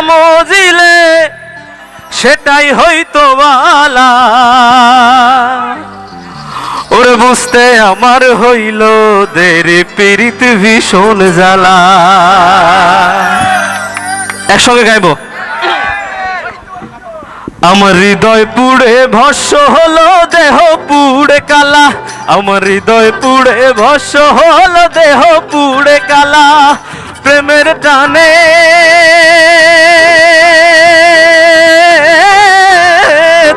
মজিলে সেটাই হইতো বালা। ওরে বুঝতে আমার হইল দেরি পীড়িত ভীষণ জ্বালা। একসঙ্গে গাইবো। আমার হৃদয় পুড়ে ভস্য হলো দেহ পুড়ে কালা। আমার হৃদয় পুড়ে ভস্য হলো দেহ পুড়ে কালা। প্রেমের টানে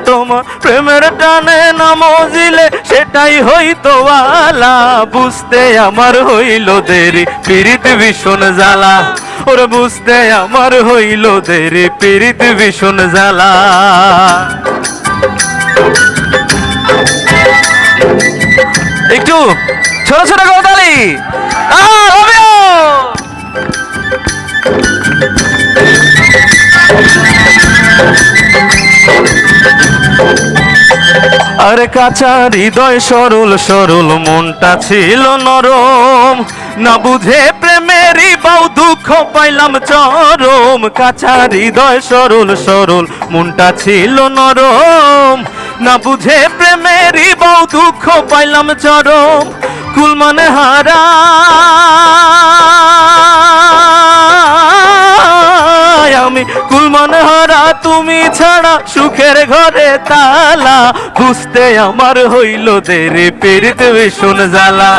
তোমার প্রেমের টানে না মজিলে সেটাই হইতো বালা। বুঝতে আমার হইল দেরি পীড়িত ভীষণ জ্বালা। ওরে বুঝতে আমার হইল দেরি পীড়িত ভীষণ জ্বালা। একটু ছোট ছোট করতালি। আরে কাঁচা হৃদয় সরল সরল মনটা ছিল নরম। না বুঝে প্রেমেরই বাউ দুঃখ পাইলাম চরম। কাঁচা হৃদয় সরল সরল মনটা ছিল নরম। না বুঝে প্রেমেরই বাউ দুঃখ পাইলাম চরম। কুল মানে হারা আমি কুল মানে হারা তুমি ছাড়া সুখের ঘরে তালা। বুঝতে আমার হইল দেরি পীড়িত ভীষণ জ্বালা।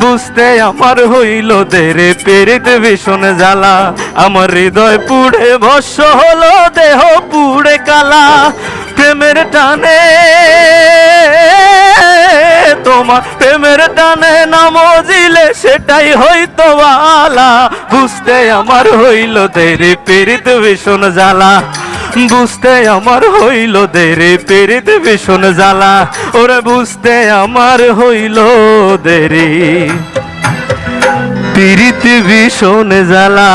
বুঝতে আমার হইল দেরি পীড়িত ভীষণ জ্বালা। আমার হৃদয় পুড়ে ভস্য হলো দেহ পুড়ে কালা। প্রেমের টানে তোমার প্রেমের টানে না মজিলে সেটাই হইতো বালা। বুঝতে আমার হইল দেরি পীড়িত ভীষণ জ্বালা। বুঝতে আমার হইল দেরি পীড়িত ভীষণ জ্বালা। ওরে বুঝতে আমার হইল দেরি পীড়িত ভীষণ জ্বালা।